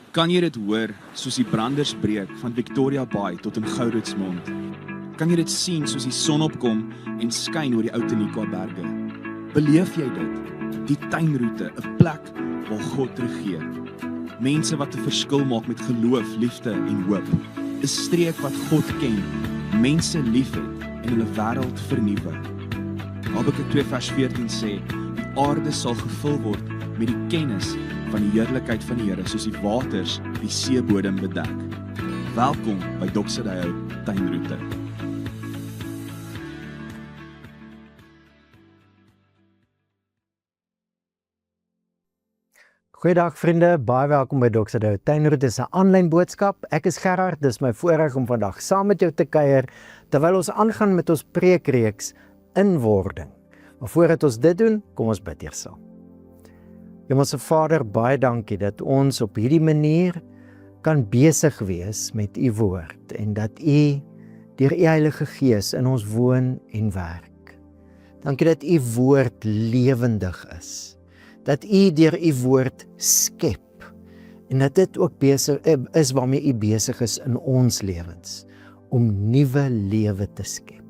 Kan jy dit hoor soos die branders breek van Victoria Bay tot in Gouritsmond? Kan jy dit sien soos die son opkom en skyn oor die ou Tenikwa berge? Beleef jy dit? Die tuinroete, 'n plek waar God regeer. Mense wat 'n verskil maak met geloof, liefde en hoop. 'n Streek wat God ken, mense liefhet en hulle wêreld vernuwe. Habakuk 2 vers 14 sê, die aarde sal gevul word met die kennis van die heerlikheid van die Here, soos die waters die seebodem bedek. Welkom by Doxadeo Tuinroete. Goeiedag vriende, baie welkom by Doxadeo Tuinroete. Dis 'n aanlyn boodskap. Ek is Gerard, dis my voorreg om vandag saam met jou te kuier terwyl ons aangaan met ons preekreeks Inwording. Maar voordat ons dit doen, kom ons bid eers saam. Hemelse Vader, baie dankie dat ons op hierdie manier kan besig wees met U woord en dat U deur U Heilige Gees in ons woon en werk. Dankie dat U woord lewendig is. Dat U deur U woord skep en dat dit ook besig is waarmee U besig is in ons lewens om nuwe lewe te skep.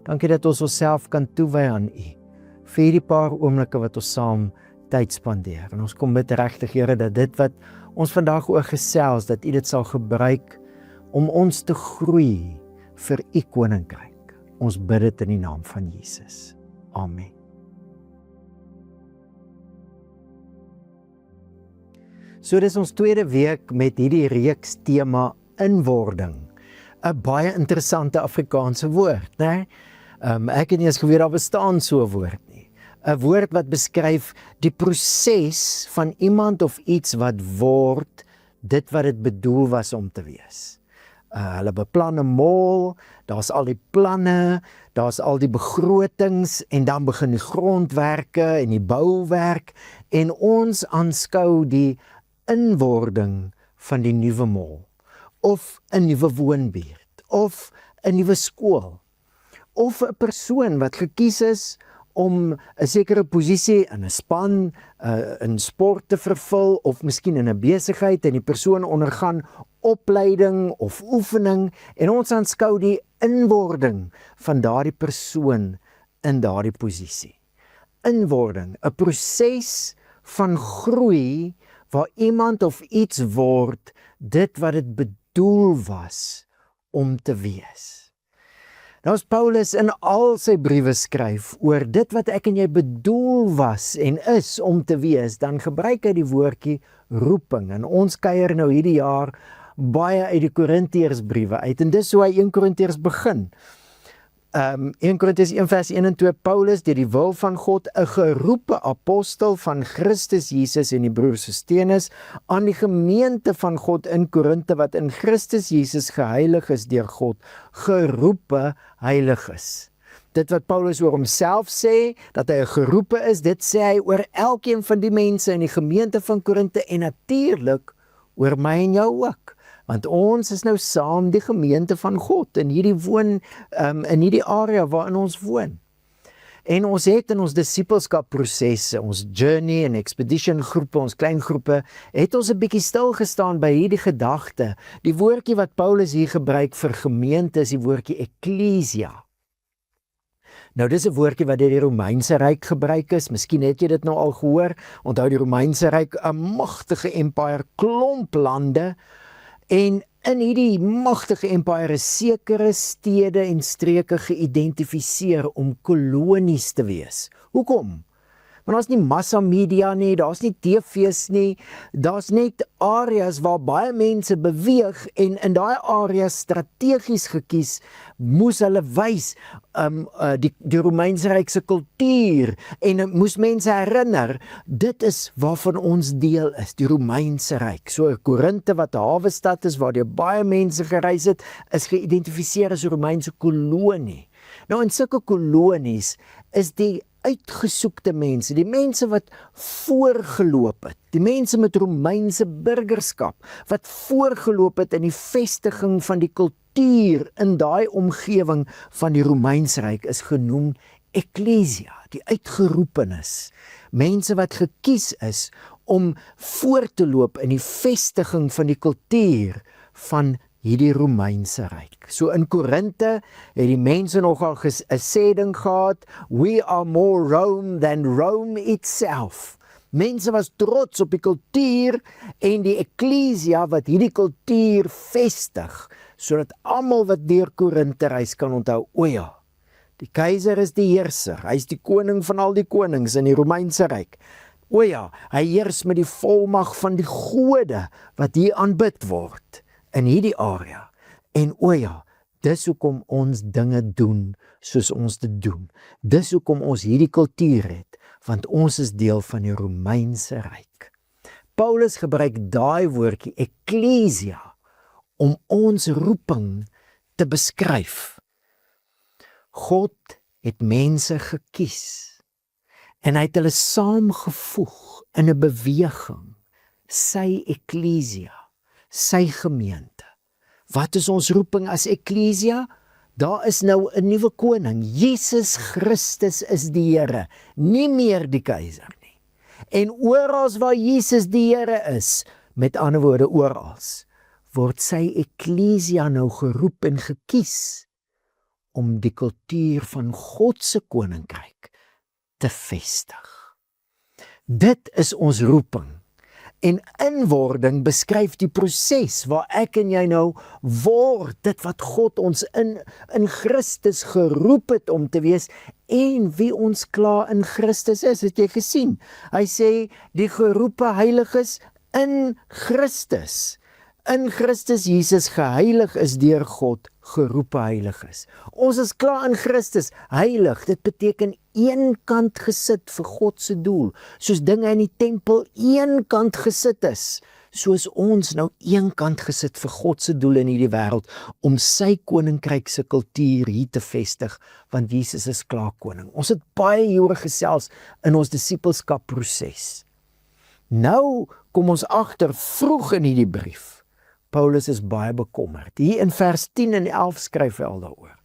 Dankie dat ons onsself kan toewy aan U vir hierdie paar oomblikke wat ons saam tyd spandeer. En ons kom bid regtig, Here, dat dit wat ons vandag oor gesels, dat U dit sal gebruik om ons te groei vir U koninkryk. Ons bid dit in die naam van Jesus. Amen. So dis ons tweede week met hierdie reeks tema inwording. 'n Baie interessante Afrikaanse woord, né? Ek het nie eens geweet daar bestaan so 'n woord nie. 'n Woord wat beskryf die proses van iemand of iets wat word, dit wat dit bedoel was om te wees. Hulle beplan 'n mall, daar's al die planne, daar's al die begrotings en dan begin die grondwerke en die bouwerk en ons aanskou die inwording van die nuwe mall of 'n nuwe woonbuurt of 'n nuwe skool of 'n persoon wat gekies is om 'n sekere posisie in 'n span, in sport te vervul of miskien in 'n besigheid en die persoon ondergaan opleiding of oefening en ons aanskou die inwording van daardie persoon in daardie posisie. Inwording, 'n proses van groei waar iemand of iets word dit wat dit bedoel was om te wees. Nou as Paulus in al sy briewe skryf oor dit wat ek en jy bedoel was en is om te wees, dan gebruik hy die woordjie roeping. En ons kuier nou hierdie jaar baie uit die Korintiërsbriewe uit en dis hoe hy 1 Korintiërs begin. 1 Korintiërs 1 vers 1 en 2, Paulus, deur die wil van God, 'n geroepe apostel van Christus Jesus en die broer Sostenes, aan die gemeente van God in Korinte, wat in Christus Jesus geheilig is deur God, geroepe heilig is. Dit wat Paulus oor homself sê, dat hy 'n geroepe is, dit sê hy oor elkeen van die mense in die gemeente van Korinte en natuurlik oor my en jou ook. Want ons is nou saam die gemeente van God in hierdie in hierdie area waarin ons woon. En ons het in ons disipelskap prosesse, ons journey en expedition groepe, ons klein groepe, het ons 'n bietjie stil gestaan by hierdie gedagte. Die woordjie wat Paulus hier gebruik vir gemeente is die woordjie ekklesia. Nou dis 'n woordjie wat deur die Romeinse ryk gebruik is. Miskien het jy dit nou al gehoor. Onthou die Romeinse ryk, 'n magtige empire, klomp lande. En in hierdie magtige empire is sekere stede en streke geïdentifiseer om kolonies te wees. Hoekom? Want daar's nie massa media nie, daar's nie TV's nie, daar's net areas waar baie mense beweeg en in daai areas strategies gekies, moes hulle wys die Romeinse ryk se kultuur en moes mense herinner, dit is waarvan ons deel is, die Romeinse ryk. So Korinte wat 'n hawestad is waar baie mense gereis het, is geïdentifiseer as 'n Romeinse kolonie. Nou in sulke kolonies is die uitgesoekte mense, die mense wat voorgeloop het, die mense met Romeinse burgerskap, wat voorgeloop het in die vestiging van die kultuur in daai omgewing van die Romeinse ryk, is genoem ekklesia, die uitgeroepenes, mense wat gekies is om voor te loop in die vestiging van die kultuur van hierdie Romeinse ryk. So in Korinthe het die mense nogal 'n sêding gehad, we are more Rome than Rome itself. Mense was trots op die kultuur en die eklesia wat hierdie kultuur vestig, sodat almal wat deur Korinthe reis kan onthou, o ja, die keiser is die heerser, hy is die koning van al die konings in die Romeinse ryk. O ja, hy heers met die volmag van die gode wat hier aanbid word in hierdie area. En o ja, dis hoekom ons dinge doen soos ons dit doen. Dis hoekom ons hierdie kultuur het, want ons is deel van die Romeinse ryk. Paulus gebruik daai woordjie eklesia om ons roeping te beskryf. God het mense gekies en hy het hulle saamgevoeg in 'n beweging, sy eklesia, sy gemeente. Wat is ons roeping as eklesia? Daar is nou 'n nuwe koning, Jesus Christus is die Here, nie meer die keiser nie. En oral waar Jesus die Here is, met ander woorde oral, word sy eklesia nou geroep en gekies om die kultuur van God se koninkryk te vestig. Dit is ons roeping. En inwording beskryf die proses waar ek en jy nou word, dit wat God ons in Christus geroep het om te wees en wie ons klaar in Christus is, het jy gesien? Hy sê die geroepe heiliges in Christus. In Christus Jesus geheilig is deur God, geroepe heiliges. Ons is klaar in Christus, heilig, dit beteken een kant gesit vir God se doel, soos dinge in die tempel een kant gesit is, soos ons nou een kant gesit vir God se doel in hierdie wêreld, om sy koninkryk se kultuur hier te vestig, want Jesus is klaar koning. Ons het baie hieroor gesels in ons disippelskap proses. Nou kom ons agter vroeg in hierdie brief, Paulus is baie bekommerd. Hier in vers 10 en 11 skryf hy al daaroor.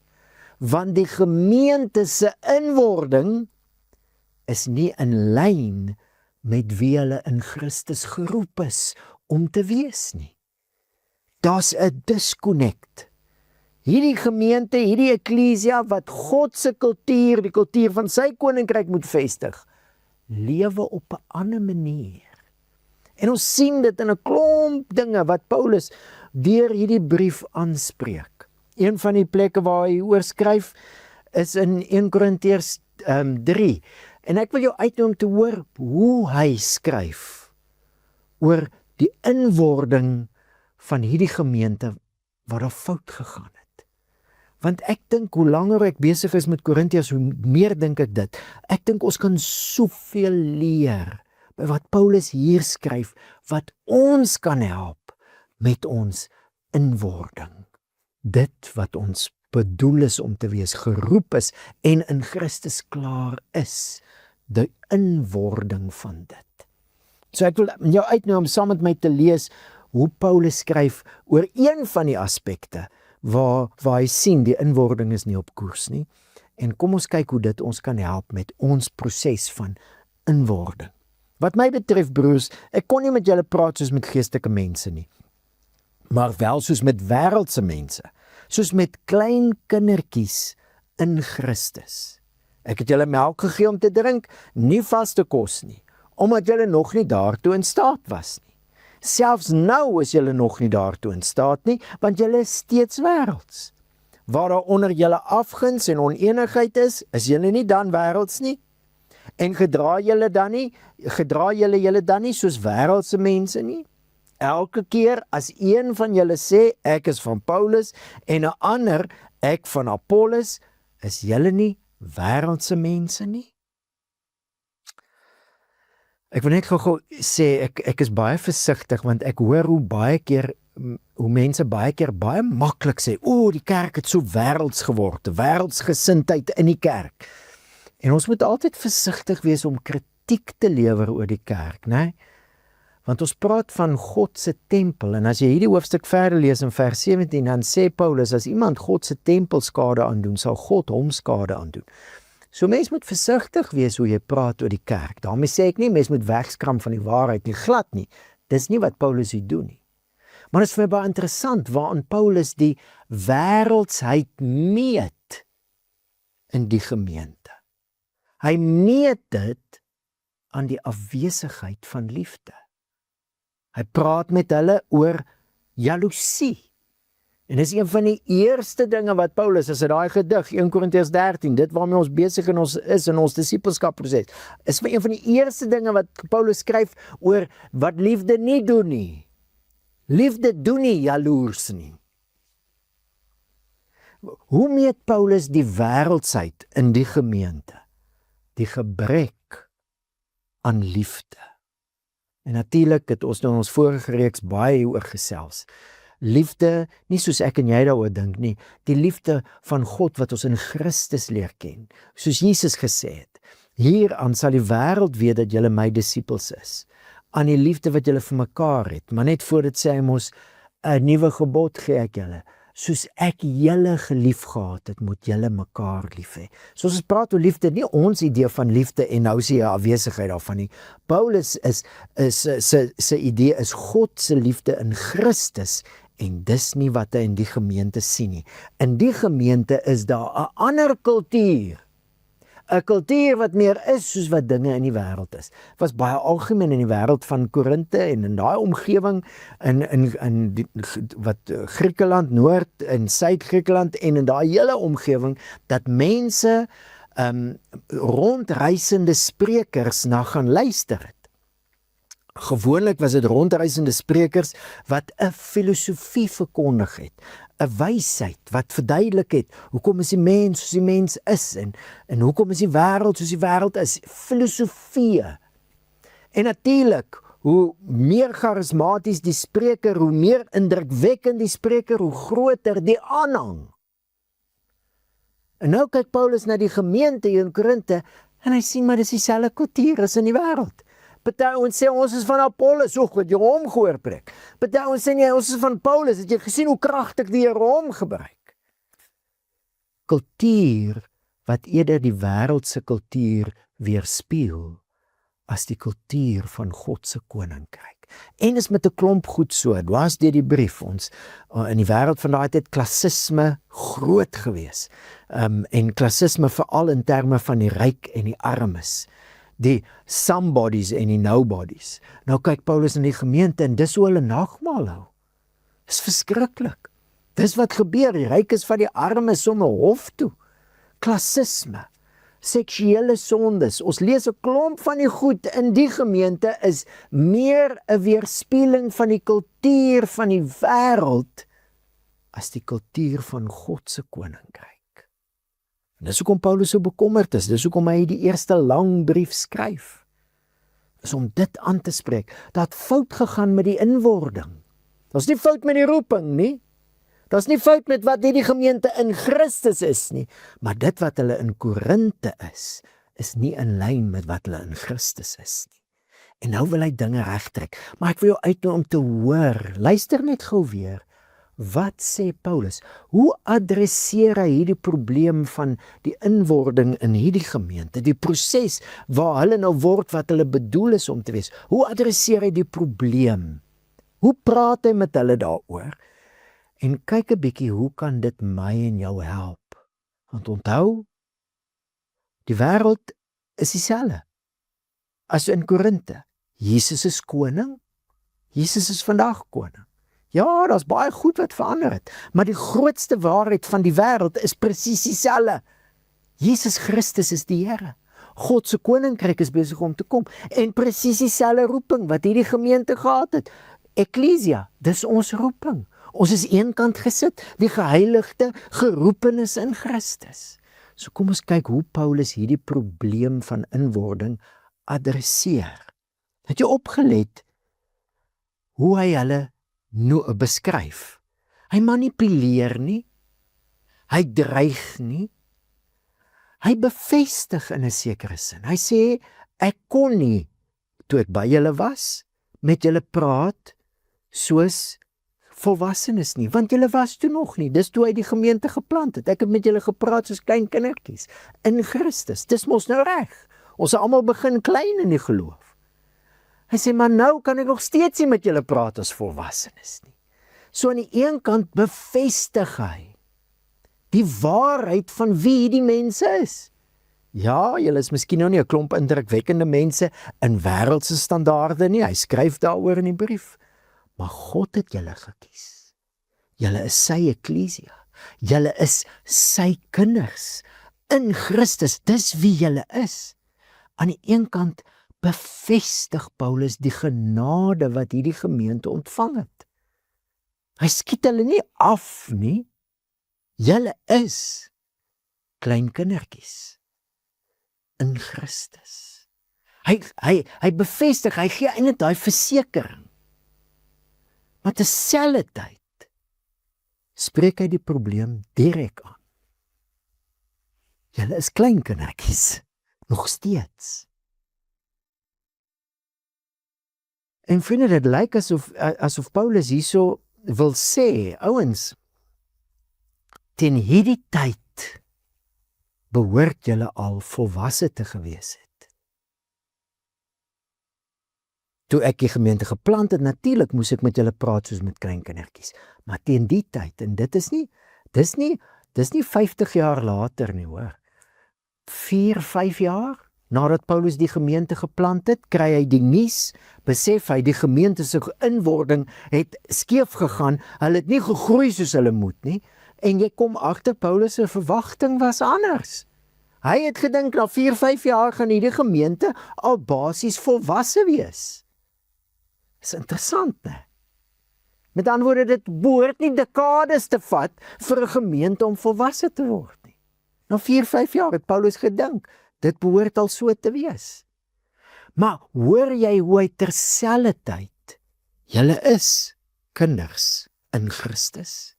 Want die gemeente se inwording is nie in lyn met wie hulle in Christus geroep is om te wees nie. Daar's 'n disconnect. Hierdie gemeente, hierdie eklesia wat God se kultuur, die kultuur van sy koninkryk moet vestig, lewe op 'n ander manier. En ons sien dit in 'n klomp dinge wat Paulus deur hierdie brief aanspreek. Een van die plekke waar hy oor skryf is in 1 Korintiërs 3. En ek wil jou uitnooi om te hoor hoe hy skryf oor die inwording van hierdie gemeente waar daar fout gegaan het. Want ek dink hoe langer ek besig is met Korintiërs, hoe meer dink ek dit. Ek dink ons kan soveel leer by wat Paulus hier skryf, wat ons kan help met ons inwording. Dit wat ons bedoel is om te wees, geroep is en in Christus klaar is, die inwording van dit. So ek wil jou uitnooi om saam met my te lees hoe Paulus skryf oor een van die aspekte waar hy sien die inwording is nie op koers nie. En kom ons kyk hoe dit ons kan help met ons proses van inwording. Wat my betref, broers, ek kon nie met julle praat soos met geestelike mense nie, maar wel soos met wêreldse mense, soos met klein kindertjies in Christus. Ek het julle melk gegee om te drink, nie vaste kos nie, omdat julle nog nie daartoe in staat was nie. Selfs nou is julle nog nie daartoe in staat nie, want julle is steeds wêrelds. Waar daar onder julle afguns en onenigheid is julle nie dan wêrelds nie? En gedra julle julle dan nie soos wêreldse mense nie? Elke keer as een van julle sê, ek is van Paulus, en 'n ander, ek van Apollos, is julle nie wêreldse mense nie? Ek wil net gou sê, ek is baie versigtig, want ek hoor hoe mense baie keer baie maklik sê, die kerk het so wêrelds geword, wêreldsgesindheid in die kerk. En ons moet altyd versigtig wees om kritiek te lewer oor die kerk, né? Want ons praat van God se tempel, en as jy hierdie hoofstuk verder lees in vers 17, dan sê Paulus, as iemand God se tempel skade aandoen, sal God hom skade aandoen. So mens moet versigtig wees hoe jy praat oor die kerk. Daarmee sê ek nie, mens moet wegskram van die waarheid nie, glad nie. Dis nie wat Paulus hier doen nie. Maar dit is vir my baie interessant, waarin Paulus die wêreldsheid meet in die gemeente. Hy meet dit aan die afwesigheid van liefde. Hy praat met hulle oor jaloesie. En dis een van die eerste dinge wat Paulus, as hy daai gedig, 1 Korintiërs 13, dit waarmee ons besig in ons disippelskapproses, is een van die eerste dinge wat Paulus skryf oor wat liefde nie doen nie. Liefde doen nie jaloers nie. Hoe meet Paulus die wêreldsheid in die gemeente? Die gebrek aan liefde. En natuurlik het ons nou ons vorige reeks baie oor gesels. Liefde, nie soos ek en jy daaroor dink nie, die liefde van God wat ons in Christus leer ken. Soos Jesus gesê het, hieraan sal die wêreld weet dat julle my disippels is. Aan die liefde wat julle vir mekaar het, maar net voor dit sê hy mos, 'n nuwe gebod gee ek julle. Soos ek julle gelief gehad het, moet julle mekaar lief hê. So ons praat oor liefde, nie ons idee van liefde en nou sien jy afwesigheid daarvan nie. Paulus sy idee is God se liefde in Christus en dis nie wat hy in die gemeente sien nie. In die gemeente is daar 'n ander kultuur. 'n Kultuur wat meer is soos wat dinge in die wêreld is. Het was baie algemeen in die wêreld van Korinte en in daai omgewing in wat Griekeland, Noord en Suid-Griekeland en in daai hele omgewing dat mense rondreisende sprekers na gaan luister het. Gewoonlik was dit rondreisende sprekers wat 'n filosofie verkondig het, 'n wysheid wat verduidelik het hoekom is die mens soos die mens is en hoekom is die wêreld soos die wêreld is, filosofie. En natuurlik, hoe meer charismaties die spreker, hoe meer indrukwekkend die spreker, hoe groter die aanhang. En nou kyk Paulus na die gemeente in Korinte en hy sien maar dis dieselfde kultuur as in die wêreld. Party ons sê ons is van Apollos, het jy hom gehoor preek. Party ons sê nee, ons is van Paulus, het jy gesien hoe kragtig die Here hom gebruik. Kultuur wat eerder die wêreldse kultuur weerspieël as die kultuur van God se koninkryk. En is met 'n klomp goed so, dwars deur die brief ons in die wêreld van daai tyd klassisme groot gewees. En klassisme veral in terme van die ryk en die armes. Die somebodies en die nobodies. Nou kyk Paulus in die gemeente en dis hoe hulle nagmaal hou. Dis verskriklik. Dis wat gebeur, die ryk is van die armes sommer hof toe. Klassisme, seksuele sondes. Ons lees 'n klomp van die goed in die gemeente is meer 'n weerspieëling van die kultuur van die wêreld as die kultuur van God se koninkryk. En dis hoekom Paulus so bekommerd is, dis hoekom hy die eerste lang brief skryf. Is om dit aan te spreek, dat fout gegaan met die inwording. Daar's nie fout met die roeping nie. Daar's nie fout met wat die gemeente in Christus is nie, maar dit wat hulle in Korinte is nie in lyn met wat hulle in Christus is nie. En nou wil hy dinge regtrek, maar ek wil jou uitnooi om te hoor, luister net gou weer. Wat sê Paulus? Hoe adresseer hy hierdie probleem van die inwording in hierdie gemeente, die proses waar hulle nou word wat hulle bedoel is om te wees? Hoe adresseer hy die probleem? Hoe praat hy met hulle daaroor? En kyk 'n bietjie, hoe kan dit my en jou help? Want onthou, die wêreld is dieselfde as in Korinte. Jesus is koning, Jesus is vandag koning. Ja, daar's baie goed wat verander het, maar die grootste waarheid van die wêreld is presies dieselfde. Jesus Christus is die Here. God se koninkryk is besig om te kom en presies dieselfde roeping wat hierdie gemeente gehad het. Ekklesia, dis ons roeping. Ons is eenkant gesit, die geheiligde, geroepenes in Christus. So kom ons kyk hoe Paulus hierdie probleem van inwording adresseer. Het jy opgelet hoe hy hulle beskryf? Hy manipuleer nie, hy dreig nie, hy bevestig in 'n sekere sin. Hy sê, ek kon nie, toe ek by julle was, met julle praat, soos volwassenes nie, want julle was toe nog nie, dis toe hy die gemeente geplant het. Ek het met julle gepraat soos klein kindertjies, in Christus, dis mos nou reg. Ons het almal begin klein in die geloof. Hy sê, maar nou kan ek nog steeds nie met julle praat as volwassenes nie. So aan die een kant bevestig hy die waarheid van wie die mense is. Ja, julle is miskien nou nie 'n klomp indrukwekkende mense in wêreldse standaarde nie, hy skryf daaroor in die brief, maar God het julle gekies. Julle is sy eklesia, julle is sy kinders, in Christus, dis wie julle is. Aan die een kant bevestig Paulus die genade wat hierdie gemeente ontvang het. Hy skiet hulle nie af nie. Julle is klein kindertjies in Christus. Hy bevestig, hy gee eintlik daai versekering. Maar terselfdertyd spreek hy die probleem direk aan. Julle is klein kindertjies, nog steeds. En vriende, dit lyk asof Paulus hierso wil sê, ouens, teen hierdie tyd behoort julle al volwasse te gewees het. Toe ek die gemeente geplant het, natuurlik moes ek met julle praat soos met klein kindertjies. Maar teen die tyd, en dis nie 50 jaar later nie, hoor. 4-5 jaar nadat Paulus die gemeente geplant het, kry hy die nuus, besef hy die gemeente se inwording het skeef gegaan, hulle het nie gegroei soos hulle moet nie, en jy kom agter Paulus se verwagting was anders. Hy het gedink na 4-5 jaar gaan hierdie gemeente al basies volwasse wees. Dis interessant, né? Met ander woorde, dit behoort nie dekades te vat vir 'n gemeente om volwasse te word nie. Na 4-5 jaar het Paulus gedink, dit behoort al so te wees. Maar hoor jy hoe hy terselfdertyd, julle is kinders in Christus,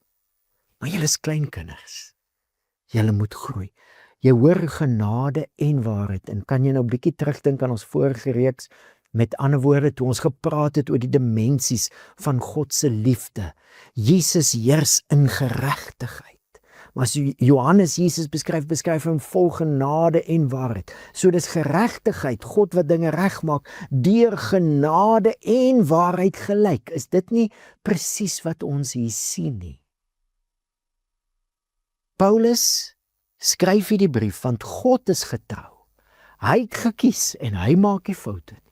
maar julle is kleinkinders. Julle moet groei. Jy hoor genade en waarheid, en kan jy nou 'n bietjie terugdink aan ons vorige reeks, met ander woorde, toe ons gepraat het oor die dimensies van God se liefde. Jesus heers in geregtigheid. Maar as Johannes Jesus beskryf hom vol genade en waarheid. So dis geregtigheid, God wat dinge regmaak, deur genade en waarheid gelyk. Is dit nie presies wat ons hier sien nie? Paulus skryf hierdie brief, want God is getrou. Hy het gekies en hy maak nie foute nie.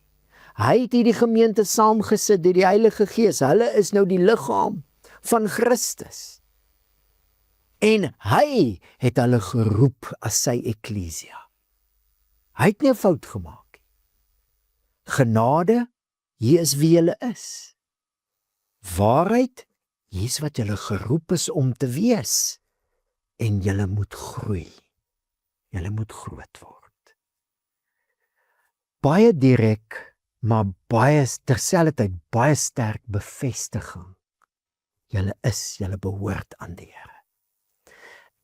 Hy het hierdie gemeente saamgesit deur die Heilige Gees. Hulle is nou die liggaam van Christus. En hy het hulle geroep as sy eklesia. Hy het nie 'n fout gemaak nie. Genade, hier is wie julle is. Waarheid, hier is wat julle geroep is om te wees. En julle moet groei. Julle moet groot word. Baie direk, maar baie terselfdertyd baie sterk bevestiging. Julle behoort aan die Here.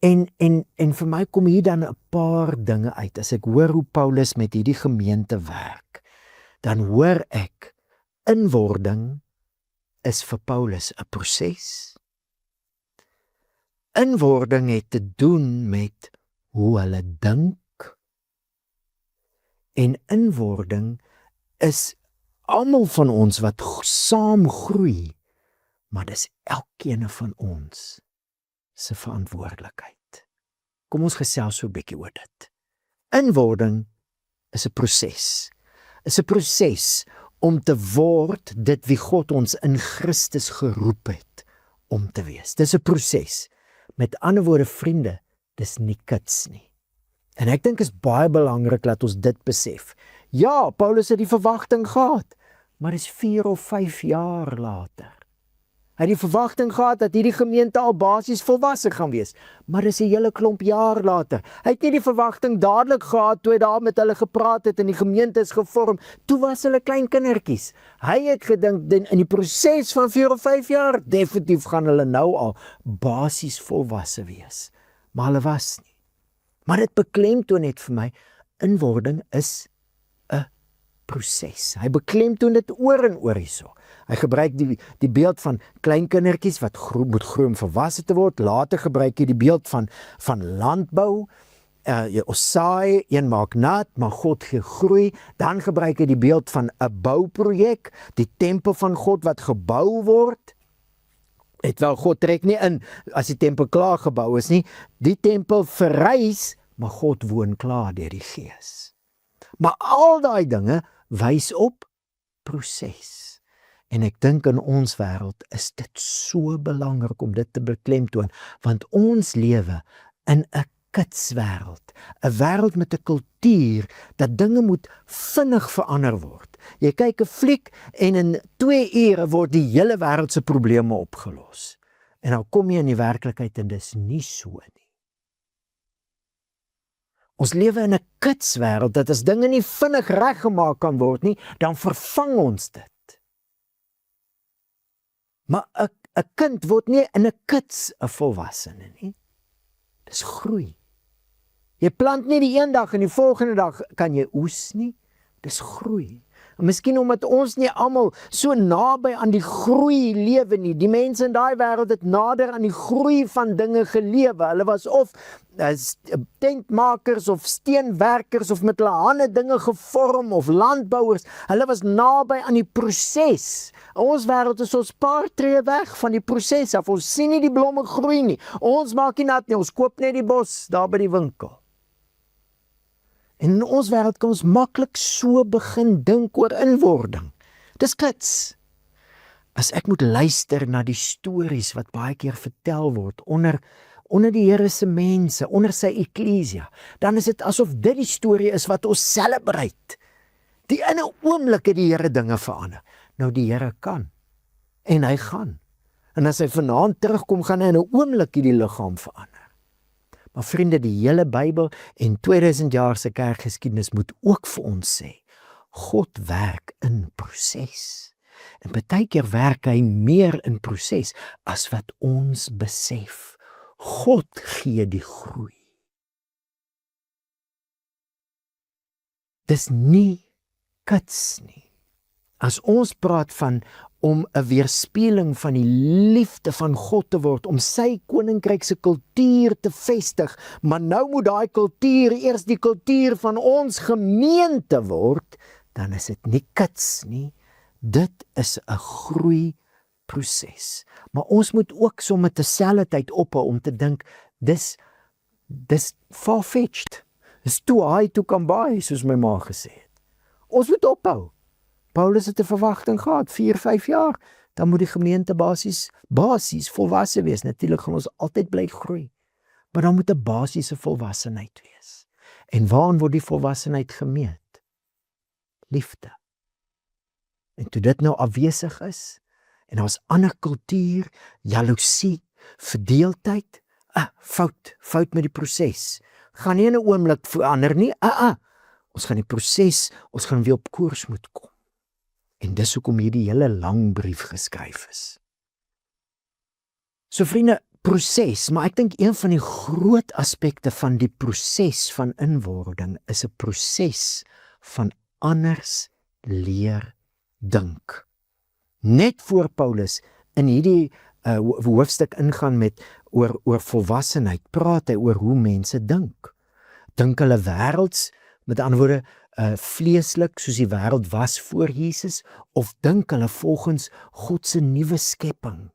En vir my kom hier dan 'n paar dinge uit. As ek hoor hoe Paulus met hierdie gemeente werk, dan hoor ek, inwording is vir Paulus 'n proses. Inwording het te doen met hoe hulle dink. En inwording is almal van ons wat saam groei, maar dis elkeen van ons se verantwoordelikheid. Kom ons gesels so 'n bietjie oor dit. Inwording is 'n proses. Is 'n proses om te word dit wie God ons in Christus geroep het om te wees. Dis 'n proses. Met ander woorde, vriende, dis nie kits nie. En ek dink is baie belangrik dat ons dit besef. Ja, Paulus het die verwagting gehad, maar dis 4 of 5 jaar later. Hy het die verwagting gehad dat hierdie gemeente al basies volwasse gaan wees, maar dis 'n hele klomp jaar later. Hy het nie die verwagting dadelik gehad toe hy daar met hulle gepraat het en die gemeente is gevorm. Toe was hulle klein kindertjies. Hy het gedink in die proses van 4 of 5 jaar, definitief gaan hulle nou al basies volwasse wees. Maar hulle was nie. Maar dit beklemtoon net vir my, inwording is 'n proses. Hy beklemtoon dit oor en oor hierso. Hy gebruik die beeld van klein kindertjies wat moet groei om volwasse te word. Later gebruik hy die beeld van landbou. Ons saai, een maak nat, maar God gee groei. Dan gebruik hy die beeld van 'n bouprojek, die tempel van God wat gebou word. Wel, God trek nie in as die tempel klaar gebou is nie. Die tempel verrys, maar God woon klaar deur die Gees. Maar al daai dinge wys op proses. En ek dink in ons wêreld is dit so belangrik om dit te beklemtoon, want ons lewe in 'n kitswêreld, 'n wêreld met 'n kultuur dat dinge moet vinnig verander word. Jy kyk 'n fliek en in 2 ure word die hele wêreld se probleme opgelos. En dan kom jy in die werklikheid en dis nie so nie. Ons lewe in 'n kitswêreld dat as dinge nie vinnig reggemaak kan word nie, dan vervang ons dit. Maar 'n kind word nie in 'n kits 'n volwassene nie. Dis groei. Jy plant nie die een dag en die volgende dag kan jy oes nie. Dis groei. En miskien omdat ons nie almal so naby aan die groei lewe nie. Die mense in daai wêreld het nader aan die groei van dinge gelewe. Hulle was of tentmakers of steenwerkers of met hulle hande dinge gevorm of landbouers. Hulle was naby aan die proses. Ons wêreld is ons paar tree weg van die proses af. Ons sien nie die blomme groei nie. Ons maak nie nat nie. Ons koop net die bos daar by die winkel. En in ons wêreld kan ons maklik so begin dink oor inwording. Dis kits. As ek moet luister na die stories wat baie keer vertel word onder die Here se mense, onder sy eklesia, dan is dit asof dit die storie is wat ons celebrate. Die in 'n oomblik het die Here dinge verander. Nou die Here kan. En hy gaan. En as hy vanaand terugkom, gaan hy in 'n oomblik hierdie liggaam verander. Maar vriende, die hele Bybel en 2000 jaar se kerkgeskiedenis moet ook vir ons sê, God werk in proses. En baie keer werk hy meer in proses as wat ons besef. God gee die groei. Dis nie kits nie. As ons praat van om 'n weerspieëling van die liefde van God te word, om sy koninkryk se kultuur te vestig, maar nou moet daai kultuur eers die kultuur van ons gemeente word, dan is dit nie kits nie. Dit is 'n groeiproses. Maar ons moet ook sommer terselfdertyd ophou om te dink, dis far-fetched. Dis too high to come by, soos my ma gesê het. Ons moet ophou. Paulus het 'n verwagting gehad, 4-5 jaar, dan moet die gemeente basies volwasse wees. Natuurlik gaan ons altyd bly groei, maar dan moet 'n basiese volwassenheid wees. En waaraan word die volwassenheid gemeet? Liefde. En toe dit nou afwesig is, en daar's ander kultuur, jaloesie, verdeeldheid, fout met die proses. Gaan nie in 'n oomblik verander nie, ons gaan die proses, ons gaan weer op koers moet kom. En dis hoekom hierdie hele lang brief geskryf is. So vriende, proses, maar ek dink een van die groot aspekte van die proses van inwording is 'n proses van anders leer dink. Net voor Paulus in hierdie hoofstuk ingaan met oor volwassenheid, praat hy oor hoe mense dink. Dink hulle wêrelds, met ander woorde, vleeslik soos die wêreld was voor Jesus, of dink hulle volgens God se nuwe skepping?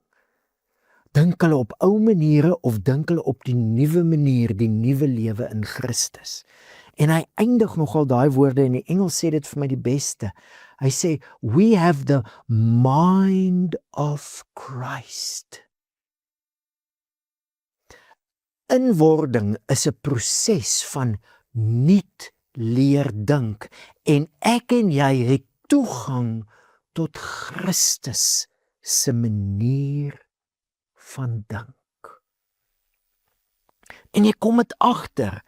Dink hulle op ou maniere of dink hulle op die nuwe manier, die nuwe lewe in Christus? En hy eindig nogal daai woorde, en die Engels sê dit vir my die beste. Hy sê, we have the mind of Christ. Inwording is 'n proses van nuut leer dink, en ek en jy het toegang tot Christus se manier van dink. En jy kom dit agter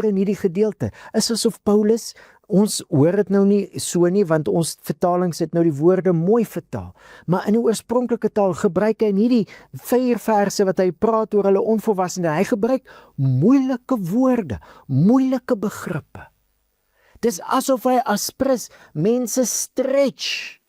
in hierdie gedeelte. Is asof Paulus, ons hoor dit nou nie so nie, want ons vertalings het nou die woorde mooi vertaal, maar in die oorspronklike taal gebruik hy in hierdie 4 verse wat hy praat oor hulle onvolwassenheid, hy gebruik moeilike woorde, moeilike begrippe. Dis asof hy aspres mense stretch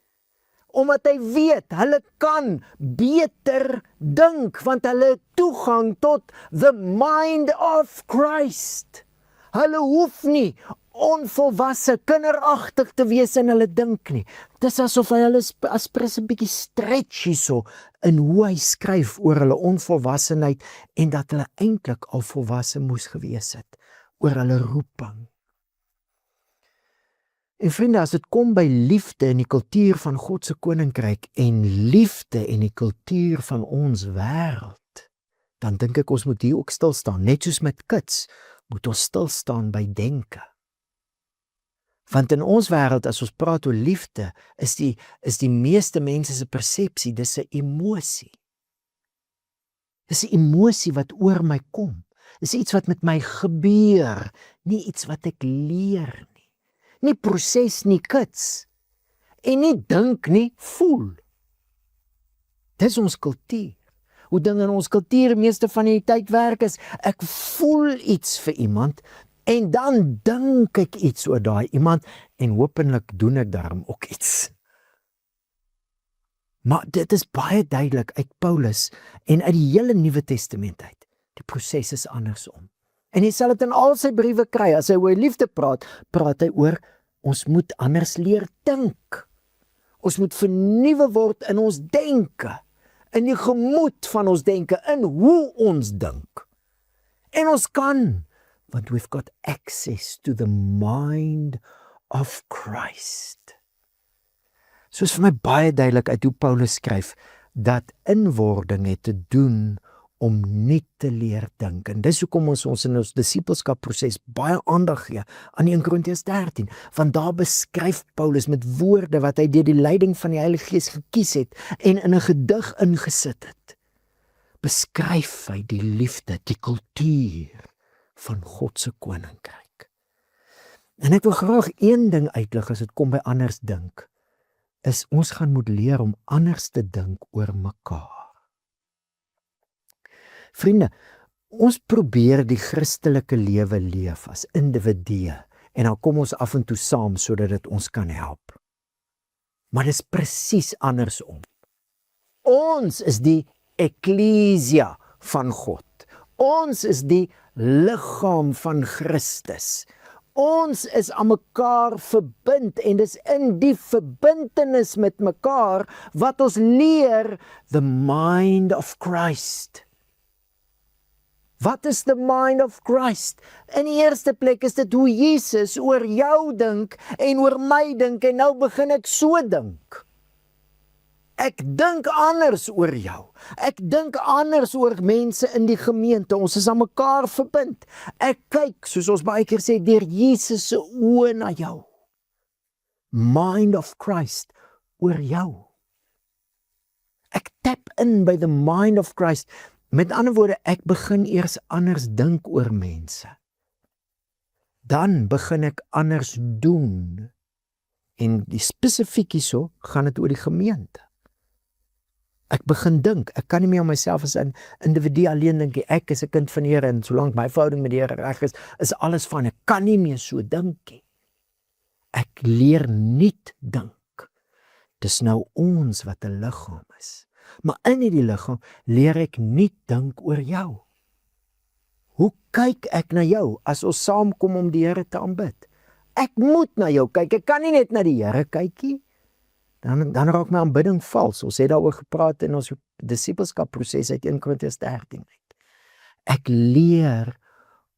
Omdat hy weet, hulle kan beter dink, want hulle het toegang tot the mind of Christ. Hulle hoef nie onvolwasse, kinderagtig te wees in hulle dink nie. Dis asof hy hulle aspres 'n bietjie stretch hierso in hoe hy skryf oor hulle onvolwassenheid en dat hulle eintlik al volwasse moes gewees het oor hulle roeping. En vriende, as dit kom by liefde in die kultuur van God se koninkryk en liefde in die kultuur van ons wêreld, dan dink ek ons moet hier ook stil staan, net soos met kits, moet ons stil staan by denke. Want in ons wêreld, as ons praat oor liefde, is die meeste mense se persepsie, dis 'n emosie. Dis 'n emosie wat oor my kom. Dis iets wat met my gebeur, nie iets wat ek leer nie. Nie proses nie, kits. En nie dink nie, voel. Dis ons kultuur. Hoe dinge in ons kultuur meeste van die tyd werk is, ek voel iets vir iemand, en dan dink ek iets oor daai iemand, en hopelik doen ek daarom ook iets. Maar dit is baie duidelik uit Paulus, en uit die hele Nuwe Testament uit. Die proses is andersom. En jy sal dit in al sy briewe kry, as hy oor liefde praat, praat hy oor, ons moet anders leer dink. Ons moet vernuwe word in ons denke, in die gemoed van ons denke, in hoe ons dink. En ons kan, want we've got access to the mind of Christ. So is vir my baie duidelik uit hoe Paulus skryf, dat inwording het te doen om nie te leer dink. En dis hoekom ons in ons disippelskapproses baie aandag gee aan 1 Korintiërs 13, want daar beskryf Paulus met woorde wat hy deur die leiding van die Heilige Gees gekies het en in 'n gedig ingesit het. Beskryf hy die liefde, die kultuur van God se koninkryk. En ek wil graag een ding uitlig as dit kom by anders dink, is ons gaan moet leer om anders te dink oor mekaar. Vriende, ons probeer die Christelike lewe leef as individue en dan kom ons af en toe saam sodat dit ons kan help. Maar dit is presies andersom. Ons is die eklesia van God. Ons is die liggaam van Christus. Ons is aan mekaar verbind en dis in die verbintenis met mekaar wat ons leer the mind of Christ. Wat is the mind of Christ? In die eerste plek is dit hoe Jesus oor jou dink en oor my dink en nou begin ek so dink. Ek dink anders oor jou. Ek dink anders oor mense in die gemeente. Ons is aan mekaar verbind. Ek kyk, soos ons baie keer sê, deur Jesus se oë na jou. Mind of Christ oor jou. Ek tap in by the mind of Christ. Met ander woorde, ek begin eers anders dink oor mense. Dan begin ek anders doen. En die spesifiek hierso gaan dit oor die gemeente. Ek begin dink, ek kan nie meer aan myself as 'n individu alleen dink nie. Ek is 'n kind van die Here en solank my verhouding met die Here reg is alles van, ek kan nie meer so dink nie. Ek leer nuut dink. Dis nou ons wat 'n liggaam is. Maar in hierdie liggaam leer ek nuut dink oor jou. Hoe kyk ek na jou as ons saamkom om die Here te aanbid? Ek moet na jou kyk, ek kan nie net na die Here kyk nie. Dan raak my aanbidding vals. Ons het daaroor gepraat in ons disippelskapproses uit 1 Korintiërs 13. Ek leer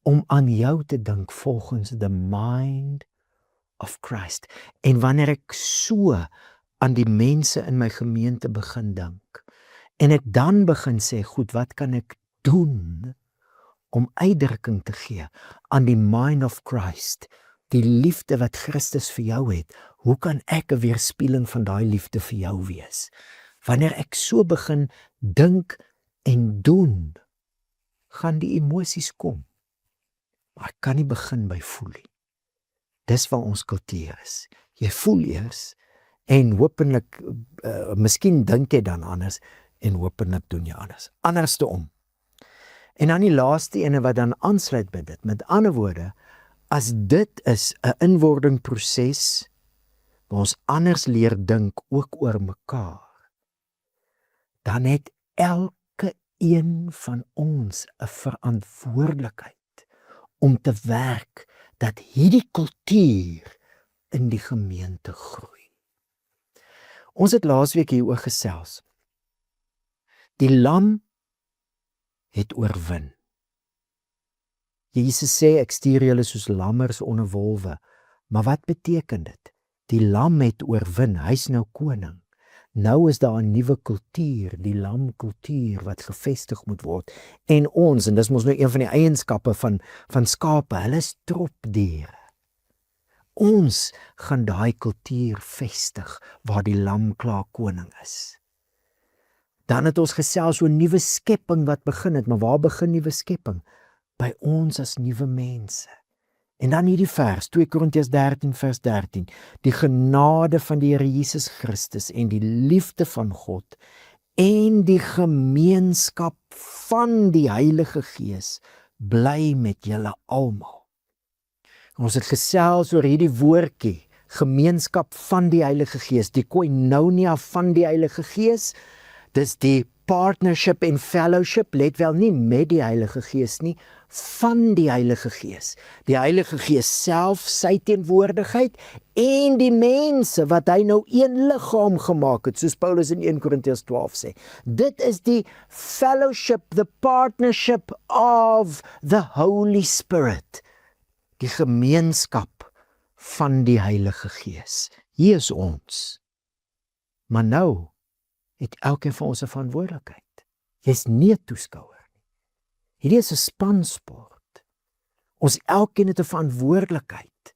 om aan jou te dink volgens the mind of Christ. En wanneer ek so aan die mense in my gemeente begin dink, en ek dan begin sê, goed, wat kan ek doen om uitdrukking te gee aan die mind of Christ, die liefde wat Christus vir jou het, hoe kan ek 'n weerspieëling van daai liefde vir jou wees? Wanneer ek so begin dink en doen, gaan die emosies kom. Maar ek kan nie begin by voel nie. Dis waar ons kultuur is. Jy voel eers en hopelik, miskien dink jy dan anders en hopelik doen jy anders. Anderste om. En dan die laaste ene wat dan aansluit by dit. Met ander woorde, as dit is 'n inwordingproses maar ons anders leer dink ook oor mekaar, dan het elke een van ons 'n verantwoordelikheid om te werk dat hierdie kultuur in die gemeente groei. Ons het laasweek hieroor gesels. Die lam het oorwin. Jesus sê, ek stuur julle soos lammers onder wolwe. Maar wat beteken dit? Die lam het oorwin, hy's nou koning. Nou is daar 'n nuwe kultuur, die lamkultuur wat gevestig moet word. En ons, en dis mos nou een van die eienskappe van skape, hulle is tropdiere. Ons gaan daai kultuur vestig waar die lam klaar koning is. Dan het ons gesels oor nuwe skepping wat begin het, maar waar begin nuwe skepping? By ons as nuwe mense. En dan hierdie vers, 2 Korintiërs 13 vers 13, die genade van die Here Jesus Christus en die liefde van God en die gemeenskap van die Heilige Gees bly met julle almal. Ons het gesels oor hierdie woordjie, gemeenskap van die Heilige Gees, die koinonia van die Heilige Gees, dis die partnership en fellowship, let wel nie met die Heilige Gees nie, van die Heilige Gees. Die Heilige Gees self, sy teenwoordigheid, en die mense wat hy nou een liggaam gemaak het, soos Paulus in 1 Korintiërs 12 sê. Dit is die fellowship, the partnership of the Holy Spirit. Die gemeenskap van die Heilige Gees. Hier is ons. Maar nou het elkeen van ons 'n verantwoordelikheid. Jy's nie 'n toeskouer nie. Hierdie is 'n spansport. Ons elkeen het 'n verantwoordelikheid.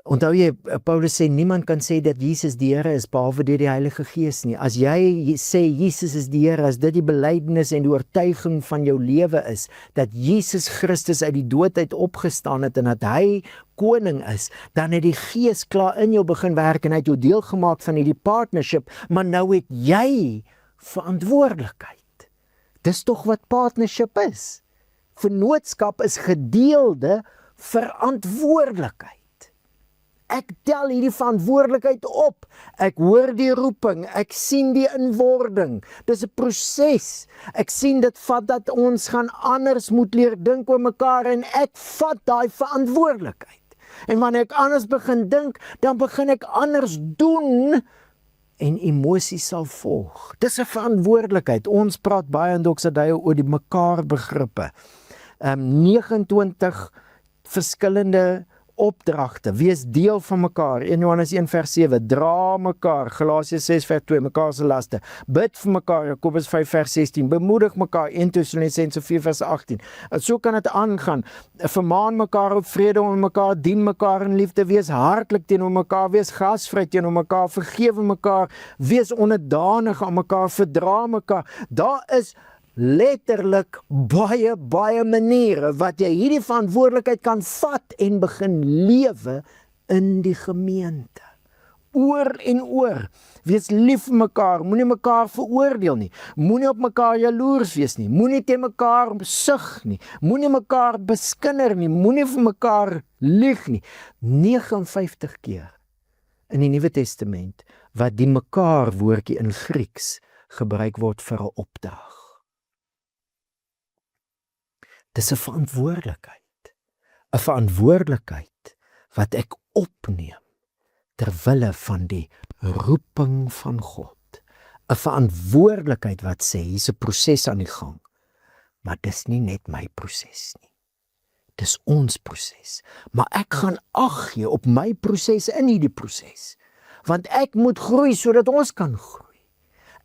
Onthou jy, Paulus sê, niemand kan sê dat Jesus die Here is, behalwe deur die Heilige Gees nie. As jy sê, Jesus is die Here, as dit die belydenis en die oortuiging van jou lewe is, dat Jesus Christus uit die dood uit opgestaan het, en dat hy koning is, dan het die Gees klaar in jou begin werk, en hy het jou deel gemaak van hierdie partnership, maar nou het jy verantwoordelikheid. Dis tog wat partnership is. Vennootskap is gedeelde verantwoordelikheid. Ek tel hierdie verantwoordelikheid op. Ek hoor die roeping, ek sien die inwording. Dis 'n proses. Ek sien dit vat dat ons gaan anders moet leer dink oor mekaar, en ek vat daai verantwoordelikheid. En wanneer ek anders begin dink, dan begin ek anders doen, en emosies sal volg. Dis 'n verantwoordelikheid. Ons praat baie in Doxadeio oor die mekaar begrippe. 29 verskillende opdragte, wees deel van mekaar, 1 Johannes 1 vers 7, dra mekaar, Galasiërs 6 vers 2, mekaar se laste, bid vir mekaar, Jakobus 5 vers 16, bemoedig mekaar, 1 Tessalonisense 4 vers 18, en so kan het aangaan, vermaan mekaar op vrede onder mekaar, dien mekaar in liefde, wees hartlik teenoor mekaar, wees gasvry teenoor mekaar, vergewe mekaar, wees onderdanig aan mekaar, verdra mekaar, daar is letterlik baie maniere wat jy hierdie verantwoordelikheid kan vat en begin lewe in die gemeente. Oor en oor. Wees lief vir mekaar, moenie mekaar veroordeel nie, moenie op mekaar jaloers wees nie, moenie teen mekaar sug nie, moenie mekaar beskinder nie, moenie vir mekaar lieg nie. 59 keer in die Nuwe Testament wat die mekaar woordjie in Grieks gebruik word vir 'n opdrag. Dis 'n verantwoordelikheid wat ek opneem ter wille van die roeping van God. 'n Verantwoordelikheid wat sê, hier's 'n proses aan die gang, maar dis nie net my proses nie. Dis ons proses, maar ek gaan ag gee op my proses in hierdie proses, want ek moet groei sodat ons kan groei.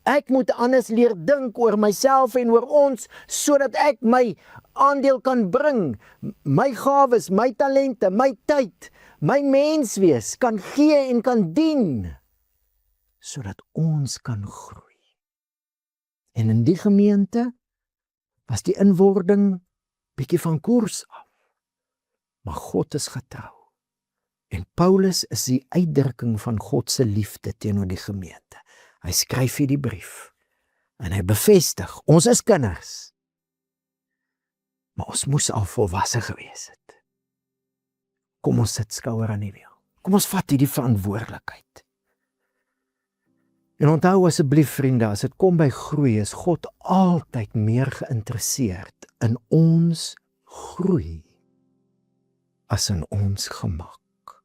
Ek moet anders leer dink oor myself en oor ons, sodat ek my aandeel kan bring, my gawes, my talente, my tyd, my menswees kan gee en kan dien, sodat ons kan groei. En in die gemeente was die inwording bietjie van koers af, maar God is getrou. En Paulus is die uitdrukking van God se liefde teenoor die gemeente. Hy skryf hierdie brief, en hy bevestig, ons is kinders, maar ons moes al volwasse gewees het. Kom ons sit skouer aan die wiel. Kom ons vat hierdie verantwoordelikheid. En onthou asseblief vriende, as dit kom by groei, is God altyd meer geïnteresseerd in ons groei as in ons gemak.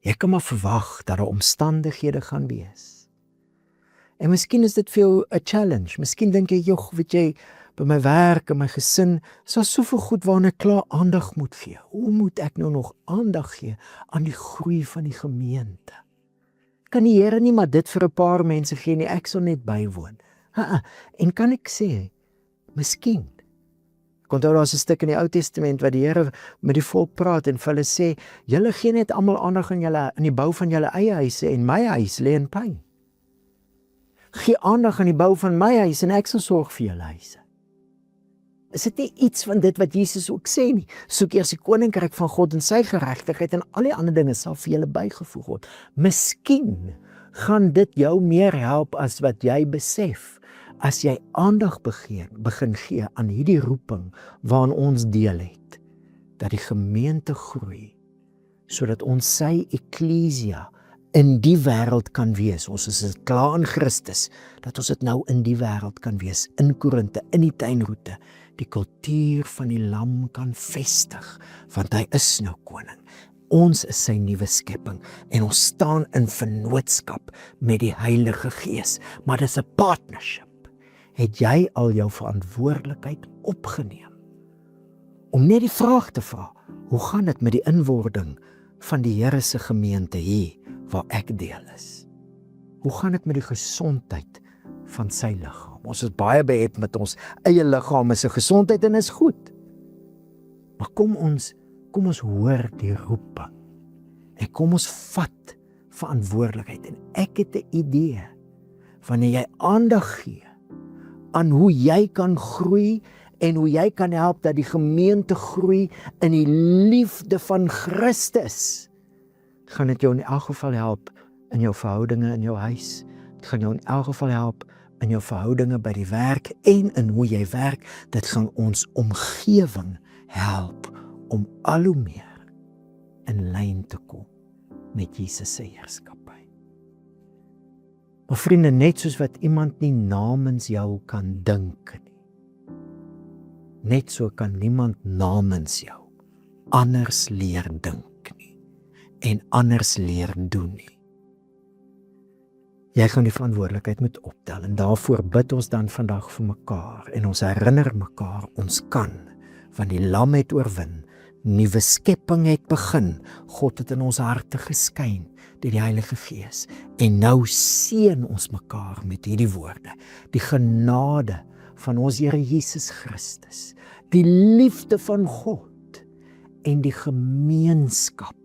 Jy kan maar verwag dat daar omstandighede gaan wees. En miskien is dit vir jou 'n challenge. Miskien dink jy, "Jog, weet jy, by my werk en my gesin, is daar soveel goed waarna ek klaar aandag moet gee. Hoe moet ek nou nog aandag gee aan die groei van die gemeente? Kan die Here nie maar dit vir 'n paar mense gee nie, ek sal net bywoon." En kan ek sê, miskien, ek onthou daar's 'n stuk in die Ou Testament wat die Here met die volk praat en vir hulle sê, "Julle gee net almal aandag in die bou van julle eie huise en my huis lê in pyn. Gee aandag aan die bou van my huis en ek sal sorg vir julle huise." Is dit nie iets van dit wat Jesus ook sê nie? Soek eers die koninkryk van God en sy geregtigheid en al die ander dinge sal vir julle bygevoeg word. Miskien gaan dit jou meer help as wat jy besef, as jy aandag begin gee aan hierdie roeping waaraan ons deel het, dat die gemeente groei, sodat ons sy eklesia in die wêreld kan wees. Ons is dit klaar in Christus, dat ons dit nou in die wêreld kan wees, in Korinthe, in die tuinroete, die kultuur van die lam kan vestig, want hy is nou koning. Ons is sy nuwe skepping en ons staan in vennootskap met die Heilige Gees, maar dis 'n partnership. Het jy al jou verantwoordelikheid opgeneem om net die vraag te vra, hoe gaan dit met die inwording van die Here se gemeente hier waar ek deel is? Hoe gaan dit met die gesondheid van sy liggaam? Ons is baie behept met ons eie liggame se gesondheid en is goed. Maar kom ons hoor die roeping en kom ons vat verantwoordelikheid. En ek het 'n idee, wanneer jy aandag gee aan hoe jy kan groei en hoe jy kan help dat die gemeente groei in die liefde van Christus, gaan dit jou in elk geval help in jou verhoudinge in jou huis. Dit gaan jou in elk geval help in jou verhoudinge by die werk en in hoe jy werk. Dit gaan ons omgewing help om al hoe meer in lyn te kom met Jesus se heerskappy. Maar vriende, net soos wat iemand nie namens jou kan dink nie, net so kan niemand namens jou anders leer dink nie en anders leer doen nie. Jy gaan die verantwoordelikheid moet optel en daarvoor bid ons dan vandag vir mekaar en ons herinner mekaar ons kan, want die lam het oorwin, nuwe skepping het begin, God het in ons harte geskyn deur die Heilige Gees en nou seën ons mekaar met hierdie woorde, die genade van ons Here Jesus Christus, die liefde van God en die gemeenskap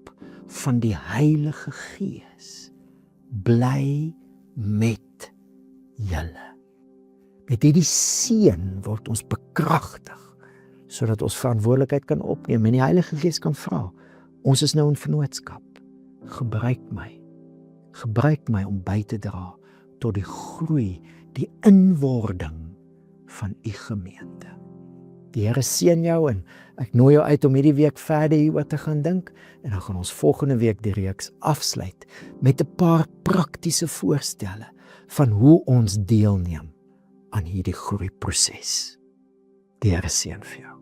van die Heilige Gees bly met julle. Met hierdie seën word ons bekragtig, sodat ons verantwoordelikheid kan opneem en die Heilige Gees kan vra, ons is nou in vennootskap, gebruik my om by te dra tot die groei, die inwording van u gemeente. Die Here seën jou en ek nooi jou uit om hierdie week verder hieroor te gaan dink en dan gaan ons volgende week die reeks afsluit met 'n paar praktiese voorstelle van hoe ons deelneem aan hierdie groeiproses. Die Here seën vir jou.